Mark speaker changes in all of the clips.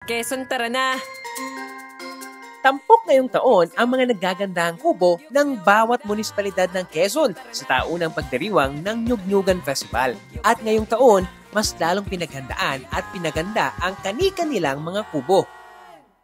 Speaker 1: Quezon, tara na!
Speaker 2: Tampok ngayong taon ang mga naggagandahang kubo ng bawat munisipalidad ng Quezon sa taunang pagdiriwang ng Nyug-Nyugan Festival. At ngayong taon, mas lalong pinaghandaan at pinaganda ang kani-kanilang mga kubo.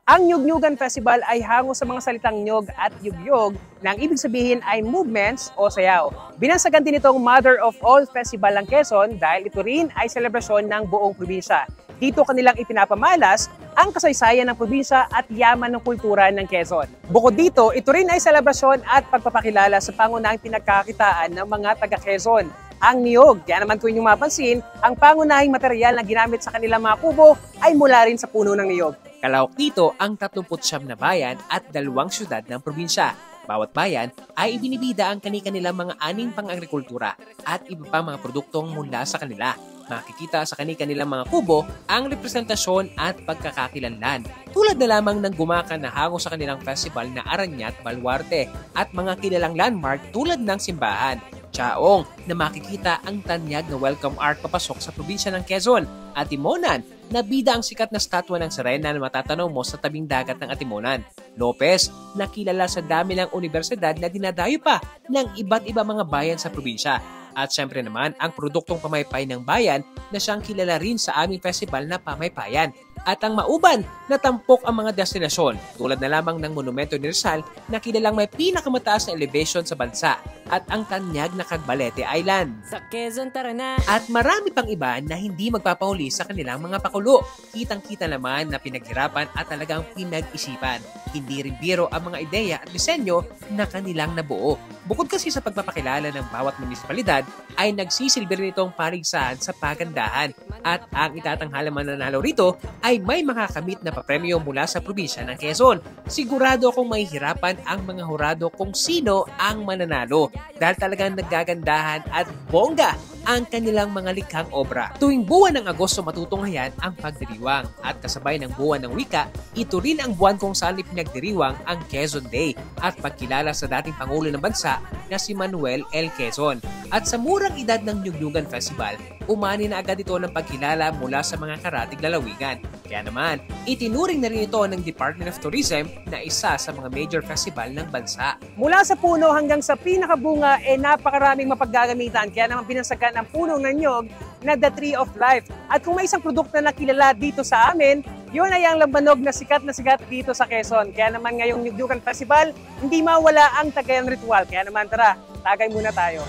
Speaker 3: Ang Nyug-Nyugan Festival ay hango sa mga salitang nyog at yugyog na ang ibig sabihin ay movements o sayaw. Binansagan din itong Mother of All Festival ng Quezon dahil ito rin ay selebrasyon ng buong probinsya. Dito kanilang ipinapamalas ang kasaysayan ng probinsya at yaman ng kultura ng Quezon. Bukod dito, ito rin ay selebrasyon at pagpapakilala sa pangunahing pinagkakitaan ng mga taga-Quezon, ang niyog. Kaya naman kung inyong mapansin, ang pangunahing material na ginamit sa kanilang mga kubo ay mula rin sa puno ng niyog.
Speaker 2: Kalawak dito ang 39 na bayan at 2 syudad ng probinsya. Bawat bayan ay ibinibida ang kani-kanilang mga aning pang-agrikultura at iba pang mga produktong mula sa kanila. Makikita sa kani-kanilang mga kubo ang representasyon at pagkakakilanlan. Tulad na lamang ng gumaka na hango sa kanilang festival na Aranyat Baluarte at mga kilalang landmark tulad ng simbahan, Chaong, na makikita ang tanyag na welcome art papasok sa probinsya ng Quezon, at Timonan, na bida ang sikat na statwa ng Serena na matatanaw mo sa tabing dagat ng Atimonan. Lopez, na kilala sa dami ng universidad na dinadayo pa ng iba't iba mga bayan sa probinsya. At syempre naman ang produktong pamaypay ng bayan na siyang kilala rin sa aming festival na Pamaypayan. At ang Mauban na tampok ang mga destinasyon tulad na lamang ng Monumento ni Rizal na kilalang may pinakamataas na elevation sa bansa at ang tanyag na Cagbalete Island.
Speaker 1: Sa Quezon, tara na!
Speaker 2: At marami pang iba na hindi magpapahuli sa kanilang mga pakulo. Kitang-kita naman na pinaghirapan at talagang pinag-isipan. Hindi rin biro ang mga ideya at disenyo na kanilang nabuo. Bukod kasi sa pagpapakilala ng bawat munisipalidad, ay nagsisilbi rin itong paligsahan sa pagandahan. At ang itatanghalang mananalo rito ay may makakamit na papremyo mula sa probinsya ng Quezon. Sigurado akong mahihirapan ang mga hurado kung sino ang mananalo dahil talagang nagagandahan at bongga ang kanilang mga likhang obra. Tuwing buwan ng Agosto matutunghayan ang pagdiriwang at kasabay ng buwan ng wika, ito rin ang buwan kung saan ipinagdiriwang ang Quezon Day at pagkilala sa dating Pangulo ng Bansa na si Manuel L. Quezon. At sa murang edad ng Nyug-Nyugan Festival, umani na agad ito ng pagkilala mula sa mga karatig lalawigan. Kaya naman, itinuring na rin ito ng Department of Tourism na isa sa mga major festival ng bansa.
Speaker 3: Mula sa puno hanggang sa pinakabunga, napakaraming mapaggagamitan. Kaya naman binansagan ang puno ng nyog na The Tree of Life. At kung may isang produkto na kilala dito sa amin, yun ay ang lambanog na sikat dito sa Quezon. Kaya naman ngayong Nyug-Nyugan Festival, hindi mawala ang Tagayan Ritual. Kaya naman tara, tagay muna tayo.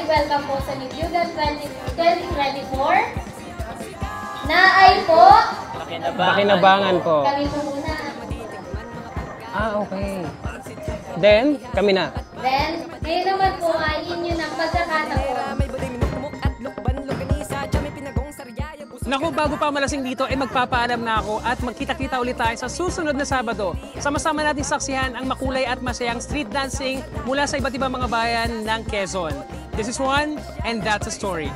Speaker 4: Welcome po sa Nyug-Nyugan 2024 na ay po
Speaker 3: Pakinabangan po.
Speaker 4: Kami po muna.
Speaker 3: Okay. Then, kami na.
Speaker 4: Then, ngayon naman po ay inyo ng pagkakataon.
Speaker 3: Naku, bago pa malasing dito, magpapaalam na ako at magkita-kita ulit tayo sa susunod na Sabado. Sama-sama natin saksihan ang makulay at masayang street dancing mula sa iba't ibang mga bayan ng Quezon. This is Juan, and that's a story.